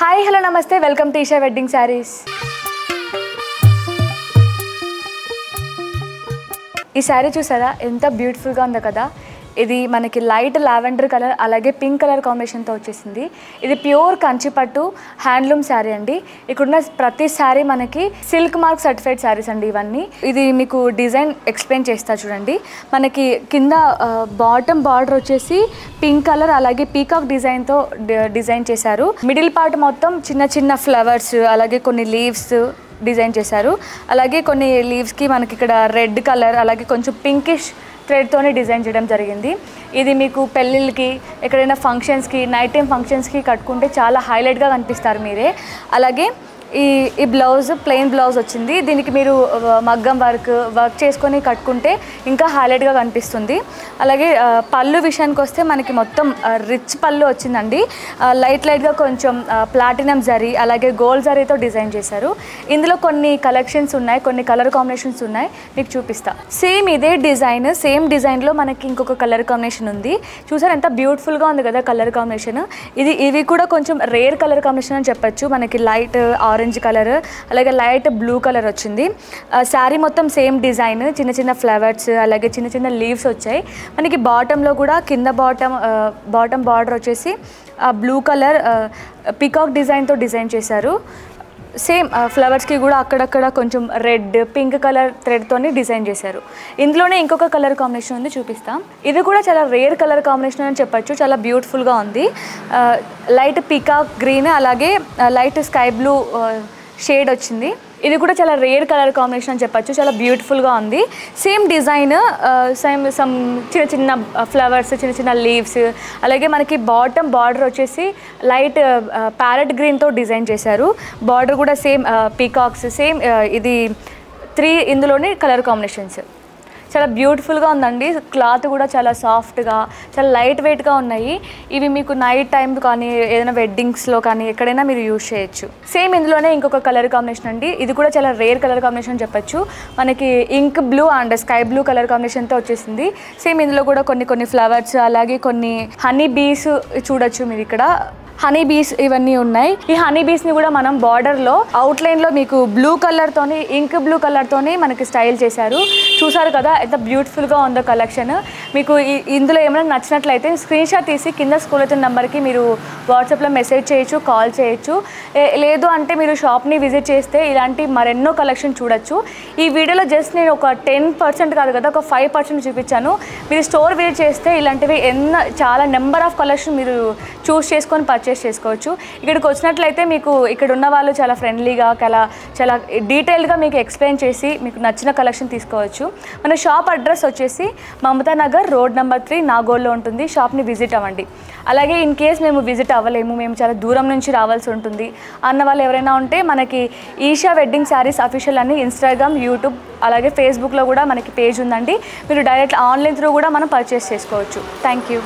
Hi hello namaste welcome to Eesha wedding sarees. ఈ శారీ చూసారా ఎంత బ్యూటిఫుల్గా ఉందో కదా. ఇది మనకి లైట్ లావెండర్ కలర్ అలాగే పింక్ కలర్ కాంబినేషన్తో వచ్చేసింది. ఇది ప్యూర్ కంచిపట్టు హ్యాండ్లూమ్ శారీ అండి. ఇక్కడున్న ప్రతి శారీ మనకి సిల్క్ మార్క్ సర్టిఫైడ్ శారీస్ అండి ఇవన్నీ. ఇది మీకు డిజైన్ ఎక్స్ప్లెయిన్ చేస్తా చూడండి. మనకి కింద బాటమ్ బార్డర్ వచ్చేసి పింక్ కలర్ అలాగే పీకాక్ డిజైన్తో డిజైన్ చేశారు. మిడిల్ పార్ట్ మొత్తం చిన్న చిన్న ఫ్లవర్స్ అలాగే కొన్ని లీవ్స్ డిజైన్ చేశారు. అలాగే కొన్ని లీవ్స్కి మనకి ఇక్కడ రెడ్ కలర్ అలాగే కొంచెం పింకిష్ థ్రెడ్తోనే డిజైన్ చేయడం జరిగింది. ఇది మీకు పెళ్ళిళ్ళకి ఎక్కడైనా ఫంక్షన్స్కి నైట్ టైం ఫంక్షన్స్కి కట్టుకుంటే చాలా హైలైట్గా కనిపిస్తారు మీరే. అలాగే ఈ బ్లౌజ్ ప్లెయిన్ బ్లౌజ్ వచ్చింది. దీనికి మీరు మగ్గం వర్క్ చేసుకొని కట్టుకుంటే ఇంకా హైలైట్గా కనిపిస్తుంది. అలాగే పళ్ళు విషయానికి వస్తే మనకి మొత్తం రిచ్ పళ్ళు వచ్చిందండి. లైట్గా కొంచెం ప్లాటినం జరీ అలాగే గోల్డ్ జరీతో డిజైన్ చేశారు. ఇందులో కొన్ని కలెక్షన్స్ ఉన్నాయి, కొన్ని కలర్ కాంబినేషన్స్ ఉన్నాయి, మీకు చూపిస్తా. సేమ్ ఇదే డిజైన్ సేమ్ డిజైన్లో మనకి ఇంకొక కలర్ కాంబినేషన్ ఉంది. చూసారు ఎంత బ్యూటిఫుల్గా ఉంది కదా కలర్ కాంబినేషన్. ఇవి కూడా కొంచెం రేర్ కలర్ కాంబినేషన్ అని చెప్పచ్చు. మనకి లైట్ ఆరెంజ్ కలర్ అలాగే లైట్ బ్లూ కలర్ వచ్చింది. శారీ మొత్తం సేమ్ డిజైన్, చిన్న చిన్న ఫ్లవర్స్ అలాగే చిన్న చిన్న లీవ్స్ వచ్చాయి. మనకి బాటంలో కూడా కింద బాటమ్ బార్డర్ వచ్చేసి బ్లూ కలర్ పీకాక్ డిజైన్తో డిజైన్ చేశారు. సేమ్ ఫ్లవర్స్కి కూడా అక్కడక్కడ కొంచెం రెడ్ పింక్ కలర్ థ్రెడ్తోని డిజైన్ చేశారు. ఇందులోనే ఇంకొక కలర్ కాంబినేషన్ ఉంది, చూపిస్తాం. ఇది కూడా చాలా రేర్ కలర్ కాంబినేషన్ అని చెప్పచ్చు. చాలా బ్యూటిఫుల్గా ఉంది. లైట్ పీకాక్ గ్రీన్ అలాగే లైట్ స్కై బ్లూ షేడ్ వచ్చింది. ఇది కూడా చాలా రేర్ కలర్ కాంబినేషన్ అని చెప్పచ్చు. చాలా బ్యూటిఫుల్గా ఉంది. సేమ్ డిజైన్ సమ్ చిన్న చిన్న ఫ్లవర్స్ చిన్న చిన్న లీవ్స్ అలాగే మనకి బాటమ్ బార్డర్ వచ్చేసి లైట్ ప్యారెట్ గ్రీన్తో డిజైన్ చేశారు. బార్డర్ కూడా సేమ్ పీకాక్స్ సేమ్ ఇది 3 ఇందులోనే కలర్ కాంబినేషన్స్. చాలా బ్యూటిఫుల్గా ఉందండి. క్లాత్ కూడా చాలా సాఫ్ట్గా చాలా లైట్ వెయిట్గా ఉన్నాయి. ఇవి మీకు నైట్ టైం కానీ ఏదైనా వెడ్డింగ్స్లో కానీ ఎక్కడైనా మీరు యూజ్ చేయొచ్చు. సేమ్ ఇందులోనే ఇంకొక కలర్ కాంబినేషన్ అండి. ఇది కూడా చాలా రేర్ కలర్ కాంబినేషన్ అని చెప్పచ్చు. మనకి ink blue and sky blue colour కాంబినేషన్తో వచ్చేసింది. సేమ్ ఇందులో కూడా కొన్ని ఫ్లవర్స్ అలాగే కొన్ని హనీ బీస్ చూడొచ్చు మీరు. ఇక్కడ హనీ బీస్ ఇవన్నీ ఉన్నాయి. ఈ హనీ బీస్ని కూడా మనం బార్డర్లో అవుట్లైన్లో మీకు బ్లూ కలర్తోని ఇంక్ బ్లూ కలర్తోని మనకి స్టైల్ చేశారు. చూసారు కదా ఎంత బ్యూటిఫుల్గా ఉందో కలెక్షన్. మీకు ఇందులో ఏమైనా నచ్చినట్లయితే స్క్రీన్ షాట్ తీసి కింద స్కూల్ అవుతున్న నెంబర్కి మీరు వాట్సాప్లో మెసేజ్ చేయొచ్చు, కాల్ చేయొచ్చు. లేదు అంటే మీరు షాప్ని విజిట్ చేస్తే ఇలాంటి మరెన్నో కలెక్షన్ చూడొచ్చు. ఈ వీడియోలో జస్ట్ నేను ఒక 10% కాదు కదా ఒక 5% చూపించాను. మీరు స్టోర్ విజిట్ చేస్తే ఇలాంటివి చాలా నెంబర్ ఆఫ్ కలెక్షన్ మీరు చూస్ చేసుకొని పర్చేస్ చేసుకోవచ్చు. ఇక్కడికి వచ్చినట్లయితే మీకు ఇక్కడ ఉన్న వాళ్ళు చాలా ఫ్రెండ్లీగా చాలా డీటెయిల్గా మీకు ఎక్స్ప్లెయిన్ చేసి మీకు నచ్చిన కలెక్షన్ తీసుకోవచ్చు. మన షాప్ అడ్రస్ వచ్చేసి మమతా నగర్ రోడ్ నెంబర్ 3 నాగోల్లో ఉంటుంది. షాప్ని విజిట్ అవ్వండి. అలాగే ఇన్ కేస్ మేము విజిట్ అవ్వలేము, మేము చాలా దూరం నుంచి రావాల్సి ఉంటుంది అన్న వాళ్ళు ఎవరైనా ఉంటే మనకి ఈషా వెడ్డింగ్ శారీస్ అఫీషియల్ అని ఇన్స్టాగ్రామ్ యూట్యూబ్ అలాగే ఫేస్బుక్లో కూడా మనకి పేజ్ ఉందండి. మీరు డైరెక్ట్ ఆన్లైన్ త్రూ కూడా మనం పర్చేస్ చేసుకోవచ్చు. Thank you.